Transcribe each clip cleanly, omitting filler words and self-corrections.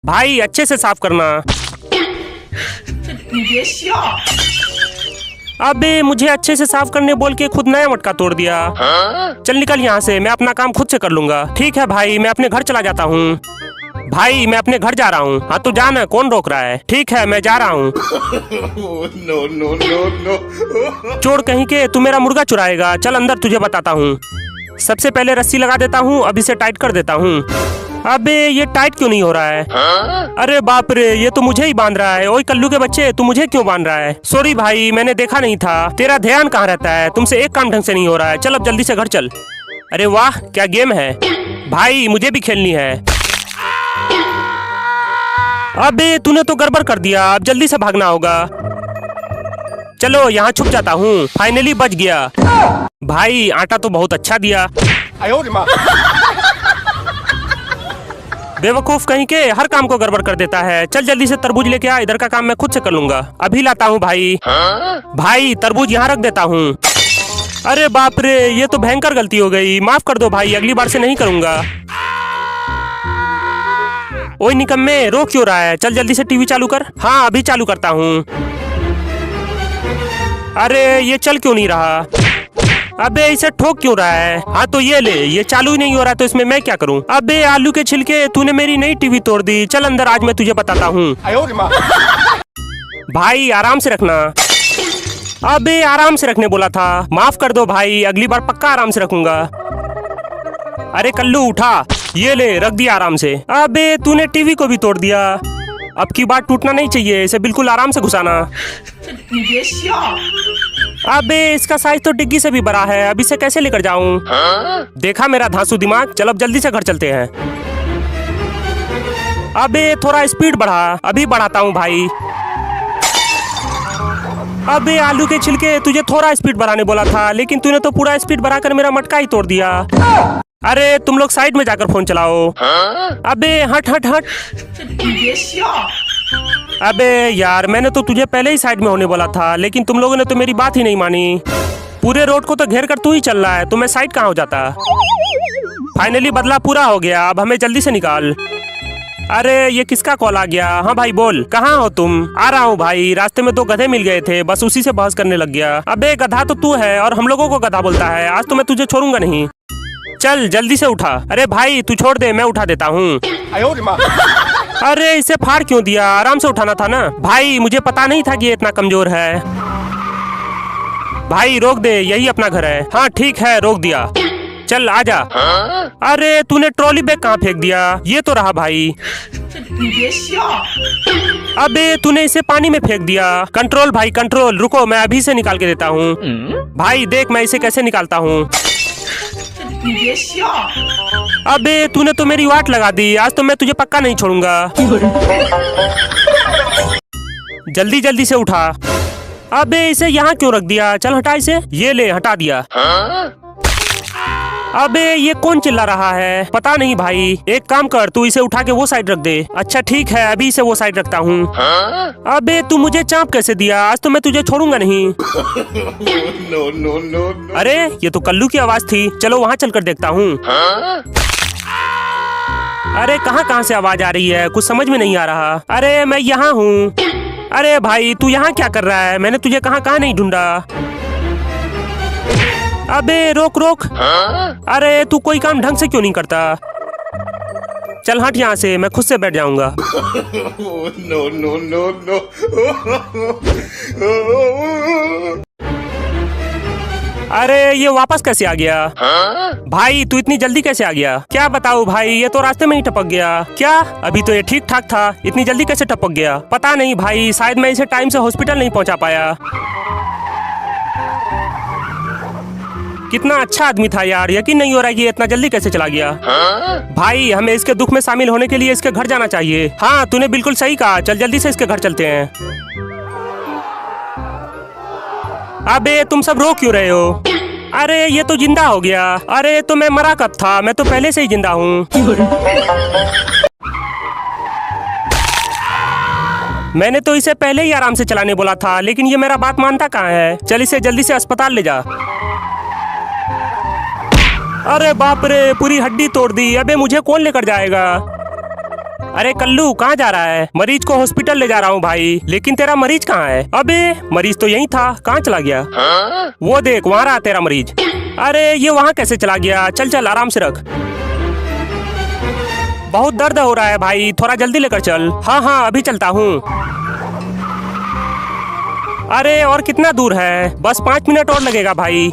भाई अच्छे से साफ करना। अबे मुझे अच्छे से साफ करने बोल के खुद नया मटका तोड़ दिया। चल निकल यहाँ से, मैं अपना काम खुद से कर लूंगा। ठीक है भाई, मैं अपने घर चला जाता हूँ। भाई मैं अपने घर जा रहा हूँ। हाँ तो जाना, कौन रोक रहा है। ठीक है मैं जा रहा हूँ। No no no no. चोर कहीं के, तू मेरा मुर्गा चुराएगा। चल अंदर तुझे बताता हूँ। सबसे पहले रस्सी लगा देता हूँ, अब इसे टाइट कर देता हूँ। अबे ये टाइट क्यों नहीं हो रहा है? अरे बाप रे, ये तो मुझे ही बांध रहा है। ओए कल्लू के बच्चे, तू मुझे क्यों बांध रहा है? सॉरी भाई, मैंने देखा नहीं था। तेरा ध्यान कहाँ रहता है? तुमसे एक काम ढंग से नहीं हो रहा है। चल अब जल्दी से घर चल। अरे वाह क्या गेम है भाई, मुझे भी खेलनी है। अबे तूने तो गड़बड़ कर दिया, अब जल्दी से भागना होगा। चलो यहाँ छुप जाता हूँ। फाइनली बच गया। भाई आटा तो बहुत अच्छा दिया। बेवकूफ कहीं के, हर काम को गड़बड़ कर देता है। चल जल्दी से तरबूज लेके आ, इधर का काम मैं खुद से कर लूंगा। अभी लाता हूँ भाई। भाई तरबूज यहाँ रख देता हूँ। अरे बाप रे, ये तो भयंकर गलती हो गई। माफ कर दो भाई, अगली बार से नहीं करूंगा। ओए निकम्मे, रो क्यों रहा है? चल जल्दी से टीवी चालू कर। हाँ अभी चालू करता हूँ। अरे ये चल क्यों नहीं रहा? अबे इसे ठोक क्यों रहा है? हाँ तो ये ले, ये चालू ही नहीं हो रहा तो इसमें मैं क्या करूँ? अबे आलू के छिलके, तूने मेरी नई टीवी तोड़ दी। चल अंदर, आज मैं तुझे बताता हूँ। भाई आराम से रखना। अबे आराम से रखने बोला था। माफ कर दो भाई, अगली बार पक्का आराम से रखूंगा। अरे कल्लू उठा, ये ले रख दिया आराम से। अबे तूने टीवी को भी तोड़ दिया। अब की बात टूटना नहीं चाहिए, इसे बिल्कुल आराम से घुसाना। अबे इसका साइज तो डिग्गी से भी बड़ा है, अब इसे कैसे लेकर जाऊं? देखा मेरा धांसू दिमाग। चल अब जल्दी से घर चलते हैं। अबे थोड़ा स्पीड बढ़ा। अभी बढ़ाता हूँ भाई। अबे आलू के छिलके, तुझे थोड़ा स्पीड बढ़ाने बोला था, लेकिन तूने तो पूरा स्पीड बढ़ाकर मेरा मटका ही तोड़ दिया। अरे तुम लोग साइड में जाकर फोन चलाओ। अबे हट हट हट। अबे यार, मैंने तो तुझे पहले ही साइड में होने बोला था, लेकिन तुम लोगों ने तो मेरी बात ही नहीं मानी। पूरे रोड को तो घेर कर तू ही चल रहा है, तो मैं साइड कहाँ हो जाता। फाइनली बदला पूरा हो गया, अब हमें जल्दी से निकाल। अरे ये किसका कॉल आ गया? हाँ भाई बोल, कहाँ हो तुम? आ रहा हूँ भाई, रास्ते में 2 गधे मिल गए थे, बस उसी से बहस करने लग गया। अबे गधा तो तू है और हम लोगों को गधा बोलता है। आज तो मैं तुझे छोड़ूंगा नहीं। चल जल्दी से उठा। अरे भाई तू छोड़ दे, मैं उठा देता हूँ। अरे इसे फाड़ क्यों दिया? आराम से उठाना था ना। भाई मुझे पता नहीं था कि ये इतना कमजोर है। भाई रोक दे, यही अपना घर है। हाँ ठीक है, रोक दिया। चल आजा। अरे तूने ट्रॉली बैग कहाँ फेंक दिया? ये तो रहा भाई। अबे तूने इसे पानी में फेंक दिया। कंट्रोल भाई कंट्रोल, रुको मैं अभी से निकाल के देता हूँ। भाई देख मैं इसे कैसे निकालता हूँ। अबे तूने तो मेरी वाट लगा दी, आज तो मैं तुझे पक्का नहीं छोड़ूंगा। जल्दी जल्दी से उठा। अबे इसे यहाँ क्यों रख दिया? चल हटा इसे। ये ले हटा दिया। अबे ये कौन चिल्ला रहा है? पता नहीं भाई। एक काम कर, तू इसे उठा के वो साइड रख दे। अच्छा ठीक है, अभी इसे वो साइड रखता हूँ। अबे तू मुझे चाप कैसे दिया? आज तो मैं तुझे छोड़ूंगा नहीं। No no no. अरे ये तो कल्लू की आवाज थी, चलो वहाँ चल कर देखता हूँ। अरे कहाँ कहाँ से आवाज आ रही है? कुछ समझ में नहीं आ रहा। अरे मैं यहाँ हूँ। अरे भाई तू यहाँ क्या कर रहा है? मैंने तुझे कहाँ कहाँ नहीं ढूंढा। अबे रोक रोक। अरे तू कोई काम ढंग से क्यों नहीं करता? चल हट यहाँ से, मैं खुद से बैठ जाऊंगा। No no no no. अरे ये वापस कैसे आ गया? भाई तू इतनी जल्दी कैसे आ गया? क्या बताऊँ भाई, ये तो रास्ते में ही टपक गया। क्या? अभी तो ये ठीक ठाक था, इतनी जल्दी कैसे टपक गया? पता नहीं भाई, शायद मैं इसे टाइम से हॉस्पिटल नहीं पहुँचा पाया। कितना अच्छा आदमी था यार, यकीन नहीं हो रहा है कि ये इतना जल्दी कैसे चला गया। भाई हमें इसके दुख में शामिल होने के लिए इसके घर जाना चाहिए। हाँ तूने बिल्कुल सही कहा, चल जल्दी से इसके घर चलते हैं। अबे तुम सब रो क्यों रहे हो? अरे ये तो जिंदा हो गया। अरे तो मैं मरा कब था? मैं तो पहले से ही जिंदा हूँ। मैंने तो इसे पहले ही आराम से चलाने बोला था, लेकिन ये मेरा बात मानता कहाँ है। चल इसे जल्दी से अस्पताल ले जा। अरे बाप रे, पूरी हड्डी तोड़ दी। अबे मुझे कौन लेकर जाएगा? अरे कल्लू कहाँ जा रहा है? मरीज को हॉस्पिटल ले जा रहा हूँ भाई। लेकिन तेरा मरीज कहाँ है? अबे मरीज तो यहीं था, कहाँ चला गया? वो देख वहाँ रहा तेरा मरीज। अरे ये वहाँ कैसे चला गया? चल चल आराम से रख। बहुत दर्द हो रहा है भाई, थोड़ा जल्दी लेकर चल। हाँ हाँ अभी चलता हूँ। अरे और कितना दूर है? बस 5 मिनट और लगेगा भाई।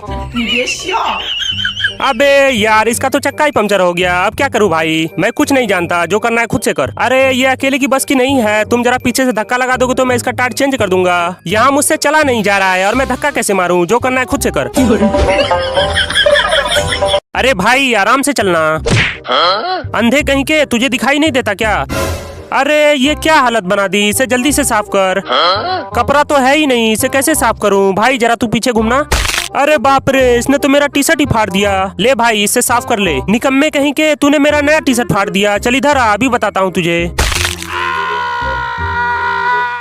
अबे यार इसका तो चक्का ही पंचर हो गया। अब क्या करूं भाई? मैं कुछ नहीं जानता, जो करना है खुद से कर। अरे ये अकेले की बस की नहीं है, तुम जरा पीछे से धक्का लगा दोगे तो मैं इसका टायर चेंज कर दूंगा। यहाँ मुझसे चला नहीं जा रहा है और मैं धक्का कैसे मारूं? जो करना है खुद से कर। अरे भाई आराम से चलना। अंधे कहीं के, तुझे दिखाई नहीं देता क्या? अरे ये क्या हालत बना दी, इसे जल्दी से साफ कर। कपड़ा तो है ही नहीं, इसे कैसे साफ करूं? भाई जरा तू पीछे घूमना। अरे बाप रे, इसने तो मेरा टी शर्ट ही फाड़ दिया। ले भाई इससे साफ कर ले। निकम्मे कहीं के, तूने मेरा नया टी शर्ट फाड़ दिया। चल इधर आ, अभी बताता हूँ तुझे।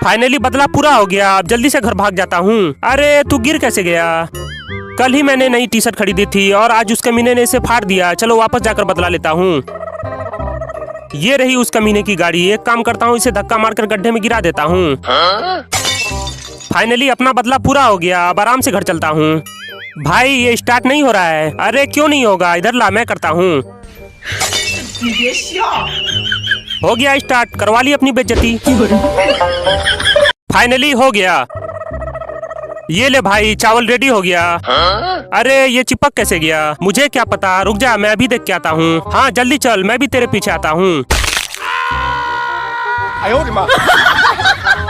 फाइनली बदला पूरा हो गया, अब जल्दी से घर भाग जाता हूँ। अरे तू गिर कैसे गया? कल ही मैंने नई टी शर्ट खरीदी थी और आज उस कमीने ने इसे फाड़ दिया। चलो वापस जाकर बदला लेता हूँ। ये रही उस कमीने की गाड़ी। एक काम करता हूँ, इसे धक्का मारकर गड्ढे में गिरा देता हूँ। फाइनली अपना बदला पूरा हो गया, अब आराम से घर चलता हूँ। भाई ये स्टार्ट नहीं हो रहा है। अरे क्यों नहीं होगा? इधर ला, मैं करता हूँ। हो गया स्टार्ट, करवा ली अपनी बेइज्जती। फाइनली हो गया। ये ले भाई चावल रेडी हो गया। अरे ये चिपक कैसे गया? मुझे क्या पता, रुक जा मैं अभी देख के आता हूँ। हाँ जल्दी चल, मैं भी तेरे पीछे आता हूँ।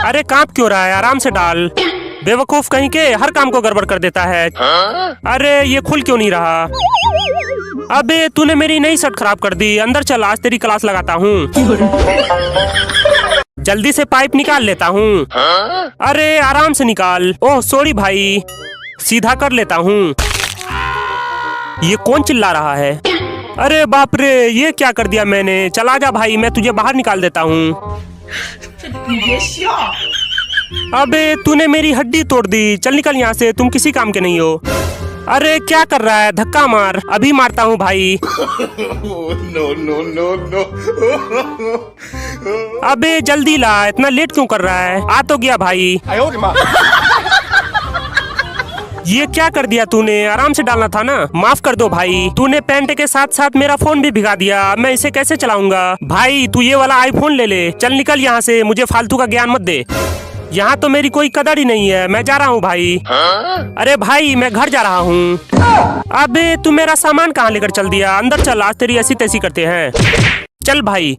अरे कांप क्यों रहा है? आराम से डाल। बेवकूफ कहीं के, हर काम को गड़बड़ कर देता है। अरे ये खुल क्यों नहीं रहा? अबे तूने मेरी नई शर्ट खराब कर दी। अंदर चल, आज तेरी क्लास लगाता हूँ। जल्दी से पाइप निकाल लेता हूँ। अरे आराम से निकाल। ओह सॉरी भाई, सीधा कर लेता हूँ। ये कौन चिल्ला रहा है? अरे बाप रे, ये क्या कर दिया मैंने? चला जा भाई, मैं तुझे बाहर निकाल देता हूँ। अबे तूने मेरी हड्डी तोड़ दी। चल निकल यहाँ से, तुम किसी काम के नहीं हो। अरे क्या कर रहा है? धक्का मार। अभी मारता हूँ भाई। no, no, no, no. अबे जल्दी ला, इतना लेट क्यों कर रहा है? आ तो गया भाई। ये क्या कर दिया तूने? आराम से डालना था ना। माफ कर दो भाई, तूने पैंट के साथ साथ मेरा फोन भी भिगा दिया। मैं इसे कैसे चलाऊंगा? भाई तू ये वाला आईफोन ले ले। चल निकल यहाँ से, मुझे फालतू का ज्ञान मत दे। यहाँ तो मेरी कोई कदर ही नहीं है। मैं जा रहा हूँ भाई। अरे भाई मैं घर जा रहा हूँ। अबे तू मेरा सामान कहाँ लेकर चल दिया? अंदर चल, आज तेरी ऐसी तैसी करते हैं। चल भाई।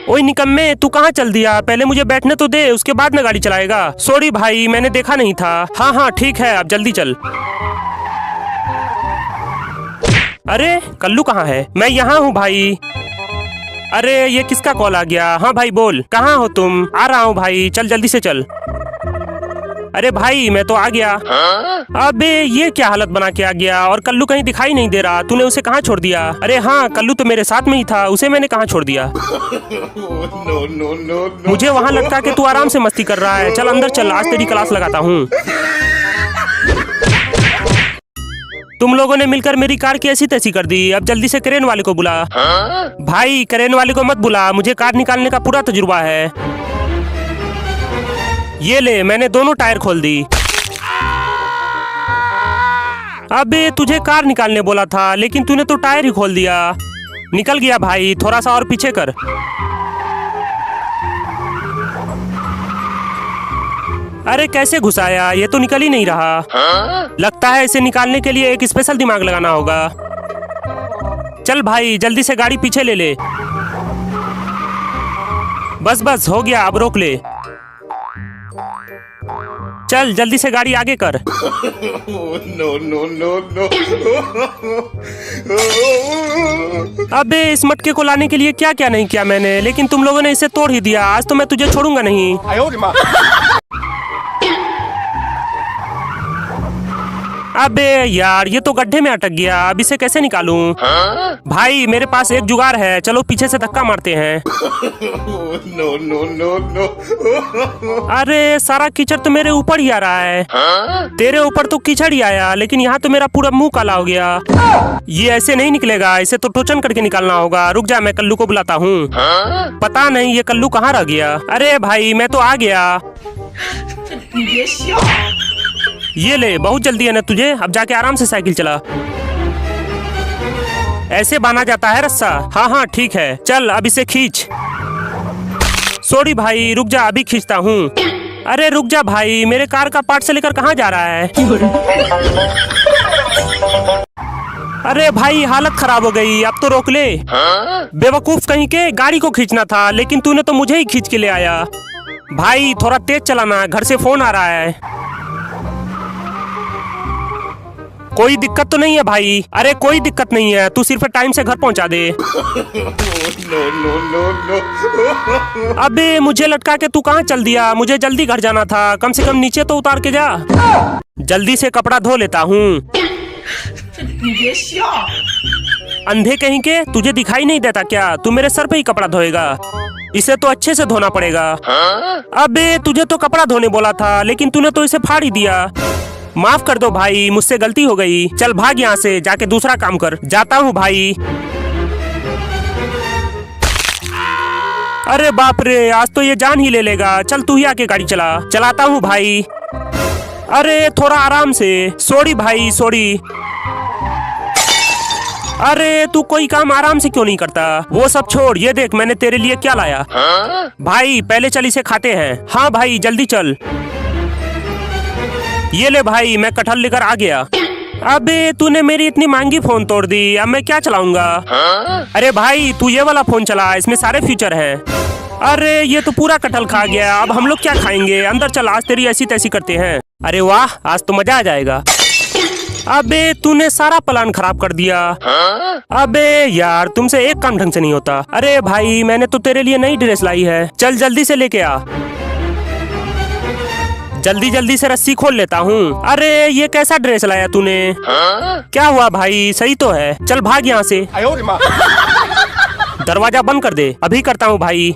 ओए निकम्मे, तू कहाँ चल दिया? पहले मुझे बैठने तो दे, उसके बाद में गाड़ी चलाएगा। सॉरी भाई, मैंने देखा नहीं था। हाँ हाँ ठीक है, अब जल्दी चल। अरे कल्लू कहाँ है? मैं यहाँ हूँ भाई। अरे ये किसका कॉल आ गया? हाँ भाई बोल, कहाँ हो तुम? आ रहा हूँ भाई, चल जल्दी से चल। अरे भाई मैं तो आ गया। अबे ये क्या हालत बना के आ गया? और कल्लू कहीं दिखाई नहीं दे रहा। तूने उसे कहाँ छोड़ दिया? अरे हाँ कल्लू तो मेरे साथ में ही था, उसे मैंने कहाँ छोड़ दिया? no, no, no, no. मुझे वहाँ लगता कि तू आराम से मस्ती कर रहा है। चल अंदर चल, आज तेरी क्लास लगाता हूँ। तुम लोगों ने मिलकर मेरी कार की ऐसी तैसी कर दी। अब जल्दी से क्रेन वाले को बुला। भाई क्रेन वाले को मत बुला, मुझे कार निकालने का पूरा तजुर्बा है। ये ले, मैंने दोनों टायर खोल दी। अबे तुझे कार निकालने बोला था, लेकिन तूने तो टायर ही खोल दिया। निकल गया भाई, थोड़ा सा और पीछे कर। अरे कैसे घुसाया? ये तो निकल ही नहीं रहा। लगता है इसे निकालने के लिए एक स्पेशल दिमाग लगाना होगा। चल भाई जल्दी से गाड़ी पीछे ले ले। बस बस हो गया, अब रोक ले। चल जल्दी से गाड़ी आगे कर। no, no, no, no. अबे इस मटके को लाने के लिए क्या क्या नहीं किया मैंने, लेकिन तुम लोगों ने इसे तोड़ ही दिया। आज तो मैं तुझे छोड़ूंगा नहीं। अबे यार ये तो गड्ढे में अटक गया, अब इसे कैसे निकालूं? भाई मेरे पास एक जुगाड़ है, चलो पीछे से धक्का मारते हैं। No, no, no, no. अरे सारा कीचड़ तो मेरे ऊपर ही आ रहा है। तेरे ऊपर तो कीचड़ ही आया, लेकिन यहाँ तो मेरा पूरा मुंह काला हो गया। ये ऐसे नहीं निकलेगा, इसे तो टोचन करके निकालना होगा। रुक जा, मैं कल्लू को बुलाता हूँ। पता नहीं ये कल्लू कहाँ रह गया। अरे भाई मैं तो आ गया। ये ले, बहुत जल्दी है ना तुझे, अब जाके आराम से साइकिल चला। ऐसे बांधा जाता है रस्सा। हाँ हाँ ठीक है, चल अब इसे खींच। सॉरी भाई, रुक जा, अभी खींचता हूँ। अरे रुक जा भाई, मेरे कार का पार्ट से लेकर कहाँ जा रहा है? अरे भाई हालत खराब हो गई, अब तो रोक ले। बेवकूफ कहीं के, गाड़ी को खींचना था, लेकिन तूने तो मुझे ही खींच के ले आया। भाई थोड़ा तेज चलाना, घर से फोन आ रहा है। कोई दिक्कत तो नहीं है भाई? अरे कोई दिक्कत नहीं है, तू सिर्फ टाइम से घर पहुंचा दे। No, no, no, no. अबे मुझे लटका के तू कहाँ चल दिया? मुझे जल्दी घर जाना था, कम से कम नीचे तो उतार के जा। जल्दी से कपड़ा धो लेता हूँ। अंधे कहीं के, तुझे दिखाई नहीं देता क्या? तू मेरे सर पे ही कपड़ा धोएगा, इसे तो अच्छे से धोना पड़ेगा। अबे तुझे तो कपड़ा धोने बोला था, लेकिन तूने तो इसे फाड़ ही दिया। माफ कर दो भाई, मुझसे गलती हो गई। चल भाग यहाँ से, जाके दूसरा काम कर। जाता हूँ भाई। अरे बाप रे, आज तो ये जान ही ले लेगा। चल तू ही आके गाड़ी चला। चलाता हूँ भाई। अरे थोड़ा आराम से। सॉरी भाई सॉरी। अरे तू कोई काम आराम से क्यों नहीं करता? वो सब छोड़, ये देख मैंने तेरे लिए क्या लाया। भाई पहले चल इसे खाते हैं। हाँ भाई जल्दी चल। ये ले भाई, मैं कटहल लेकर आ गया। अबे तूने मेरी इतनी महंगी फोन तोड़ दी, अब मैं क्या चलाऊंगा? अरे भाई तू ये वाला फोन चला, इसमें सारे फीचर हैं। अरे ये तो पूरा कटहल खा गया, अब हम लोग क्या खाएंगे? अंदर चल, आज तेरी ऐसी तैसी करते हैं। अरे वाह, आज तो मजा आ जाएगा। अबे तूने सारा प्लान खराब कर दिया। अबे यार तुमसे एक काम ढंग से नहीं होता। अरे भाई मैंने तो तेरे लिए नई ड्रेस लाई है, चल जल्दी से लेके आ। जल्दी जल्दी से रस्सी खोल लेता हूँ। अरे ये कैसा ड्रेस लाया तूने? क्या हुआ भाई, सही तो है। चल भाग यहाँ से। दरवाजा बंद कर दे। अभी करता हूँ भाई।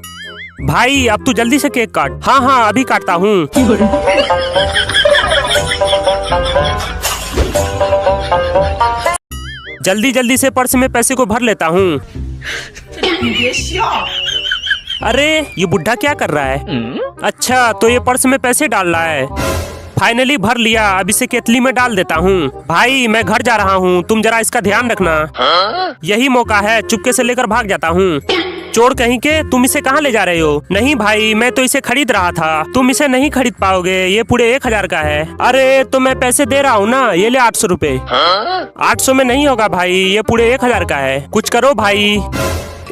भाई अब तू जल्दी से केक काट। हाँ हाँ अभी काटता हूँ। जल्दी जल्दी से पर्स में पैसे को भर लेता हूँ। अरे ये बुढ़ा क्या कर रहा है? अच्छा तो ये पर्स में पैसे डाल रहा है। फाइनली भर लिया, अब इसे केतली में डाल देता हूँ। भाई मैं घर जा रहा हूँ, तुम जरा इसका ध्यान रखना। यही मौका है, चुपके से लेकर भाग जाता हूँ। चोर कहीं के, तुम इसे कहाँ ले जा रहे हो? नहीं भाई मैं तो इसे खरीद रहा था, तुम इसे नहीं खरीद पाओगे, ये पूरे 1000 का है। अरे तो मैं पैसे दे रहा हूँ ना, ये ले 800 रुपए। 800 में नहीं होगा भाई, ये पूरे 1000 का है, कुछ करो भाई।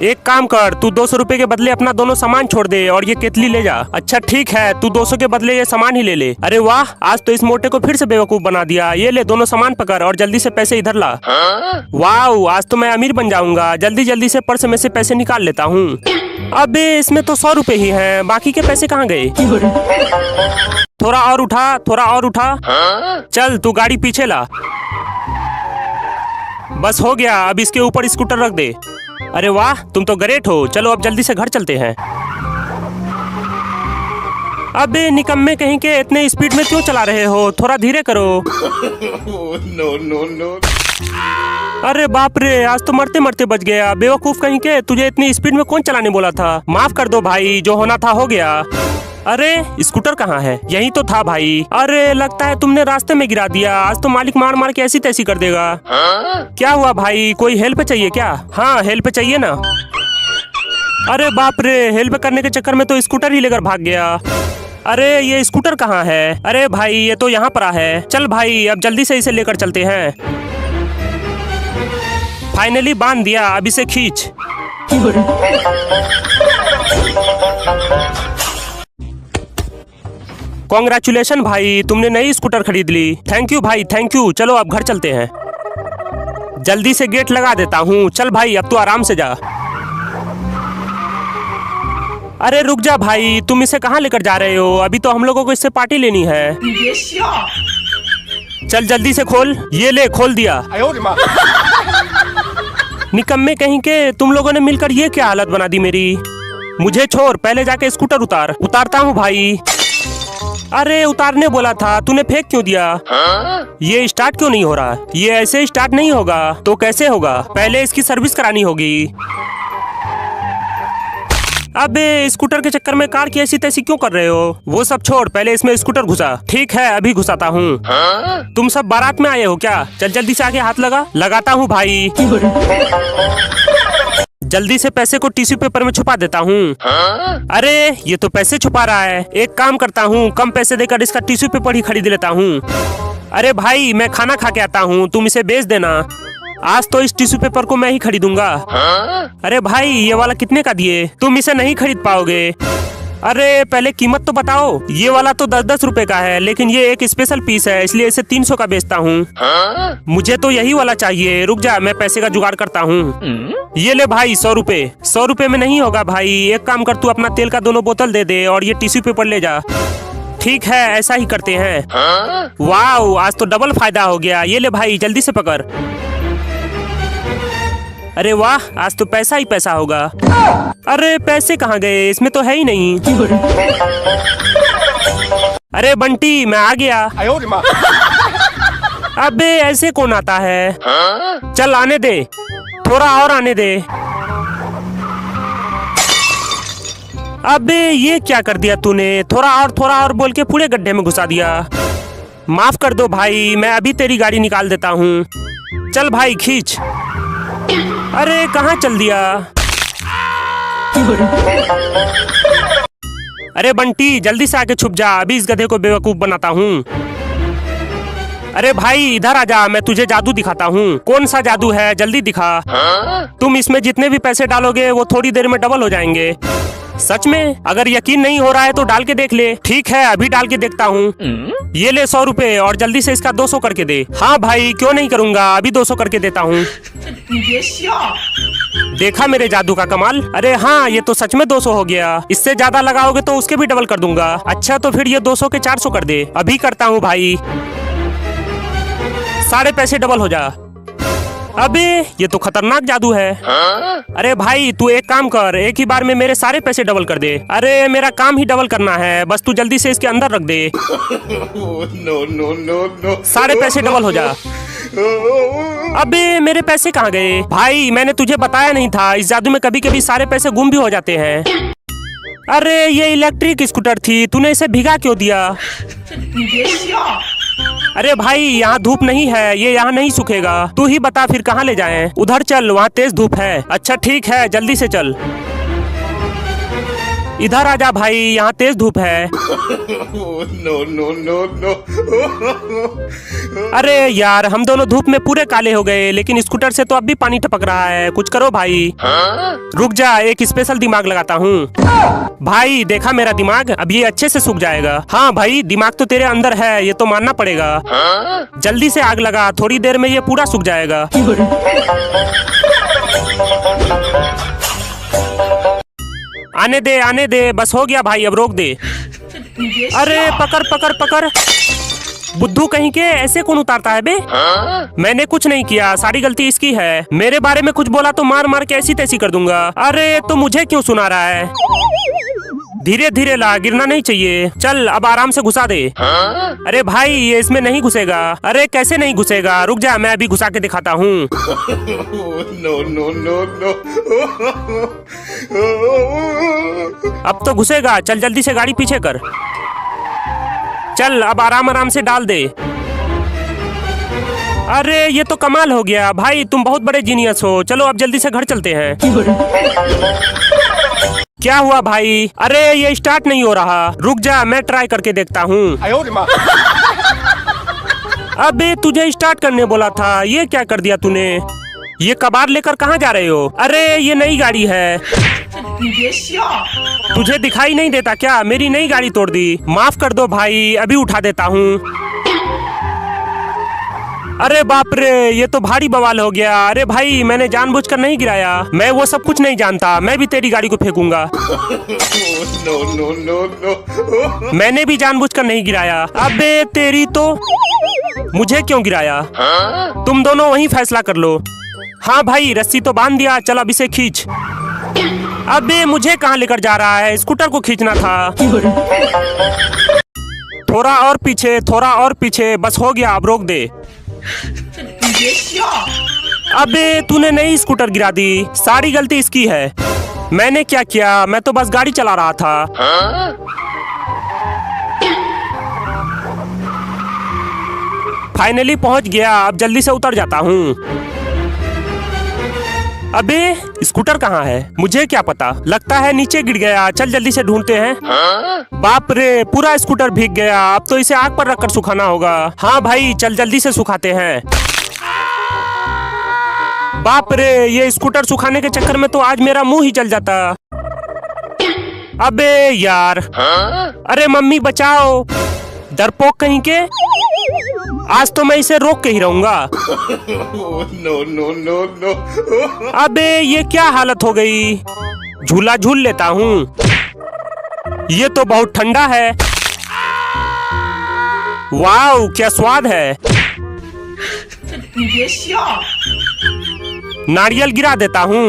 एक काम कर, तू 200 रुपए के बदले अपना दोनों सामान छोड़ दे और ये केतली ले जा। अच्छा ठीक है, तू 200 के बदले ये सामान ही ले ले। अरे वाह, आज तो इस मोटे को फिर से बेवकूफ बना दिया। ये ले दोनों सामान पकड़ और जल्दी से पैसे इधर ला। वाह, आज तो मैं अमीर बन जाऊंगा। जल्दी जल्दी से पर्स में से पैसे निकाल लेता हूँ। अबे इसमें तो 100 रुपए ही हैं, बाकी के पैसे कहाँ गए? थोड़ा और उठा, थोड़ा और उठा। चल तू गाड़ी पीछे ला। बस हो गया, अब इसके ऊपर स्कूटर रख दे। अरे वाह, तुम तो ग्रेट हो। चलो अब जल्दी से घर चलते हैं। अबे निकम्मे कहीं के, इतने स्पीड में क्यों चला रहे हो? थोड़ा धीरे करो। No, no, no. अरे बाप रे, आज तो मरते मरते बच गया। बेवकूफ कहीं के, तुझे इतनी स्पीड में कौन चलाने बोला था? माफ कर दो भाई, जो होना था हो गया। अरे स्कूटर कहाँ है? यही तो था भाई। अरे लगता है तुमने रास्ते में गिरा दिया, आज तो मालिक मार मार के ऐसी तैसी कर देगा। क्या हुआ भाई, कोई हेल्प चाहिए क्या? हाँ हेल्प चाहिए ना। अरे बाप रे, हेल्प करने के चक्कर में तो स्कूटर ही लेकर भाग गया। अरे ये स्कूटर कहाँ है? अरे भाई ये तो यहाँ पर है। चल भाई अब जल्दी से इसे लेकर चलते हैं। फाइनली बांध दिया, अब इसे खींच। कांग्रेचुलेशन भाई, तुमने नई स्कूटर खरीद ली। थैंक यू भाई, थैंक यू। चलो अब घर चलते हैं। जल्दी से गेट लगा देता हूँ। चल भाई अब तू आराम से जा। अरे रुक जा भाई, तुम इसे कहाँ लेकर जा रहे हो? अभी तो हम लोगों को इससे पार्टी लेनी है। चल जल्दी से खोल। ये ले खोल दिया। निकम्मे कहीं के, तुम लोगों ने मिलकर ये क्या हालत बना दी मेरी। मुझे छोड़, पहले जाके स्कूटर उतार। उतारता हूँ भाई। अरे उतारने बोला था, तूने फेंक क्यों दिया? ये स्टार्ट क्यों नहीं हो रहा? ये ऐसे स्टार्ट नहीं होगा तो कैसे होगा? पहले इसकी सर्विस करानी होगी। अबे स्कूटर के चक्कर में कार की ऐसी तैसी क्यों कर रहे हो? वो सब छोड़, पहले इसमें स्कूटर घुसा। ठीक है अभी घुसाता हूँ। तुम सब बारात में आए हो क्या? चल जल्दी से आगे हाथ लगा। लगाता हूँ भाई। जल्दी से पैसे को टिश्यू पेपर में छुपा देता हूँ। अरे ये तो पैसे छुपा रहा है। एक काम करता हूँ, कम पैसे देकर इसका टिश्यू पेपर ही खरीद लेता हूँ। अरे भाई मैं खाना खा के आता हूँ, तुम इसे बेच देना। आज तो इस टिश्यू पेपर को मैं ही खरीदूंगा। अरे भाई ये वाला कितने का दिए? तुम इसे नहीं खरीद पाओगे। अरे पहले कीमत तो बताओ। ये वाला तो 10-10 रुपए का है, लेकिन ये एक स्पेशल पीस है इसलिए इसे 300 का बेचता हूँ। मुझे तो यही वाला चाहिए। रुक जा, मैं पैसे का जुगाड़ करता हूँ। ये ले भाई 100 रुपए। 100 रुपए में नहीं होगा भाई। एक काम कर, तू अपना तेल का 2 बोतल दे दे और ये टिश्यू पेपर ले जा। ठीक है ऐसा ही करते हैं। वाह आज तो डबल फायदा हो गया। ये ले भाई जल्दी से पकड़। अरे वाह आज तो पैसा ही पैसा होगा। अरे पैसे कहाँ गए? इसमें तो है ही नहीं। अरे बंटी मैं आ गया। अबे ऐसे कौन आता है? चल आने दे, थोड़ा और आने दे। अबे ये क्या कर दिया तूने? थोड़ा और बोल के पूरे गड्ढे में घुसा दिया। माफ कर दो भाई, मैं अभी तेरी गाड़ी निकाल देता हूँ। चल भाई खींच। अरे कहाँ चल दिया? अरे बंटी जल्दी से आके छुप जा, अभी इस गधे को बेवकूफ बनाता हूँ। अरे भाई इधर आजा, मैं तुझे जादू दिखाता हूँ। कौन सा जादू है? जल्दी दिखा। तुम इसमें जितने भी पैसे डालोगे वो थोड़ी देर में डबल हो जाएंगे। सच में? अगर यकीन नहीं हो रहा है तो डाल के देख ले। ठीक है अभी डाल के देखता हूँ। ये ले 100 रुपए और जल्दी से इसका 200 करके दे। हाँ भाई क्यों नहीं करूँगा, अभी 200 करके देता हूँ। देखा मेरे जादू का कमाल? अरे हाँ ये तो सच में 200 हो गया। इससे ज्यादा लगाओगे तो उसके भी डबल कर दूंगा। अच्छा तो फिर ये 200 के 400 कर दे। अभी करता हूँ भाई। सारे पैसे डबल हो जा। अबे ये तो खतरनाक जादू है। अरे भाई तू एक काम कर, एक ही बार में मेरे सारे पैसे डबल कर दे। अरे मेरा काम ही डबल करना है, बस तू जल्दी से इसके अंदर रख दे। No, no, no, no. सारे पैसे डबल हो जा। अबे मेरे पैसे कहाँ गए? भाई मैंने तुझे बताया नहीं था, इस जादू में कभी कभी सारे पैसे गुम भी हो जाते हैं। अरे ये इलेक्ट्रिक स्कूटर थी, तूने इसे भिगा क्यों दिया? अरे भाई यहाँ धूप नहीं है, ये यहाँ नहीं सूखेगा। तू ही बता फिर कहाँ ले जाएं? उधर चल, वहाँ तेज धूप है। अच्छा ठीक है जल्दी से चल। इधर आजा भाई, यहाँ तेज धूप है। No, no, no, no. अरे यार हम दोनों धूप में पूरे काले हो गए, लेकिन स्कूटर से तो अब भी पानी टपक रहा है। कुछ करो भाई। रुक जा, एक स्पेशल दिमाग लगाता हूँ। भाई देखा मेरा दिमाग? अब ये अच्छे से सूख जाएगा। हाँ भाई दिमाग तो तेरे अंदर है, ये तो मानना पड़ेगा। जल्दी से आग लगा, थोड़ी देर में ये पूरा सूख जाएगा। आने दे, बस हो गया भाई, अब रोक दे। अरे पकड़ पकड़ पकड़। बुद्धू कहीं के, ऐसे कौन उतारता है बे? मैंने कुछ नहीं किया, सारी गलती इसकी है। मेरे बारे में कुछ बोला तो मार मार के ऐसी तैसी कर दूंगा। अरे तो मुझे क्यों सुना रहा है? धीरे धीरे ला, गिरना नहीं चाहिए। चल अब आराम से घुसा दे। अरे भाई ये इसमें नहीं घुसेगा। अरे कैसे नहीं घुसेगा? रुक जा, मैं अभी घुसा के दिखाता हूँ। No, no, no, no. अब तो घुसेगा। चल जल्दी से गाड़ी पीछे कर। चल अब आराम आराम से डाल दे। अरे ये तो कमाल हो गया भाई, तुम बहुत बड़े जीनियस हो। चलो अब जल्दी से घर चलते हैं। क्या हुआ भाई? अरे ये स्टार्ट नहीं हो रहा। रुक जा, मैं ट्राई करके देखता हूँ। अबे तुझे स्टार्ट करने बोला था, ये क्या कर दिया तूने? ये कबाड़ लेकर कहाँ जा रहे हो? अरे ये नई गाड़ी है। तुझे दिखाई नहीं देता क्या? मेरी नई गाड़ी तोड़ दी। माफ कर दो भाई, अभी उठा देता हूँ। अरे बाप रे, ये तो भारी बवाल हो गया। अरे भाई, मैंने जानबूझकर नहीं गिराया, मैं वो सब कुछ नहीं जानता। मैं भी तेरी गाड़ी को फेंकूंगा। No, no, no, no. मैंने भी जानबूझकर नहीं गिराया। अबे तेरी तो, मुझे क्यों गिराया? तुम दोनों वहीं फैसला कर लो। हाँ भाई, रस्सी तो बांध दिया, चल अब इसे खींच। अबे मुझे कहाँ लेकर जा रहा है? स्कूटर को खींचना था। थोड़ा और पीछे, थोड़ा और पीछे, बस हो गया, अब रोक दे। अबे तूने नई स्कूटर गिरा दी, सारी गलती इसकी है। मैंने क्या किया? मैं तो बस गाड़ी चला रहा था। फाइनली पहुंच गया, अब जल्दी से उतर जाता हूँ। अबे स्कूटर कहाँ है? मुझे क्या पता, लगता है नीचे गिर गया। चल जल्दी से ढूंढते हैं। बाप रे, पूरा स्कूटर भीग गया। अब तो इसे आग पर रखकर सुखाना होगा। हाँ भाई, चल जल्दी से सुखाते हैं। बाप रे, ये स्कूटर सुखाने के चक्कर में तो आज मेरा मुंह ही जल जाता। अबे यार, अरे मम्मी बचाओ, डरपोक कहीं के। आज तो मैं इसे रोक के ही रहूंगा। No, no, no, no. अबे ये क्या हालत हो गई? झूला झूल लेता हूँ। ये तो बहुत ठंडा है। वाव, क्या स्वाद है। नारियल गिरा देता हूँ।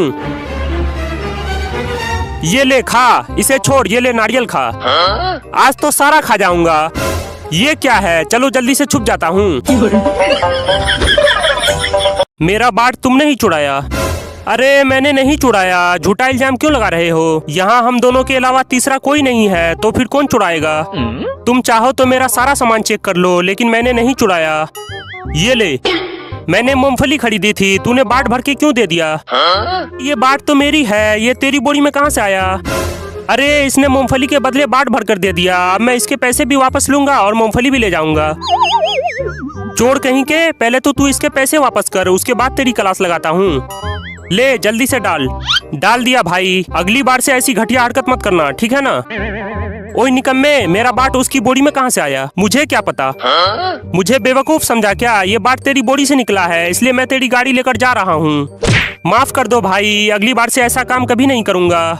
ये ले खा, इसे छोड़, ये ले नारियल खा। आज तो सारा खा जाऊंगा। ये क्या है? चलो जल्दी से छुप जाता हूँ। मेरा बाट तुमने ही चुराया। अरे मैंने नहीं चुराया, झूठा इल्जाम क्यों लगा रहे हो? यहाँ हम दोनों के अलावा तीसरा कोई नहीं है, तो फिर कौन चुराएगा? तुम चाहो तो मेरा सारा सामान चेक कर लो, लेकिन मैंने नहीं चुराया। ये ले, मैंने मूंगफली खरीदी थी, तूने बाट भर के क्यों दे दिया? ये बाट तो मेरी है, ये तेरी बोरी में कहाँ से आया? अरे इसने मूंगफली के बदले बाट भर कर दे दिया। अब मैं इसके पैसे भी वापस लूंगा और मूंगफली भी ले जाऊंगा। चोर कहीं के, पहले तो तू इसके पैसे वापस कर, उसके बाद तेरी क्लास लगाता हूँ। ले जल्दी से डाल। डाल दिया भाई, अगली बार से ऐसी घटिया हरकत मत करना, ठीक है ना? ओए निकम्मे, मेरा बाट उसकी बोरी में कहाँ से आया? मुझे क्या पता? मुझे बेवकूफ समझा क्या? ये बाट तेरी बोरी से निकला है, इसलिए मैं तेरी गाड़ी लेकर जा रहा हूँ। माफ कर दो भाई, अगली बार से ऐसा काम कभी नहीं करूँगा।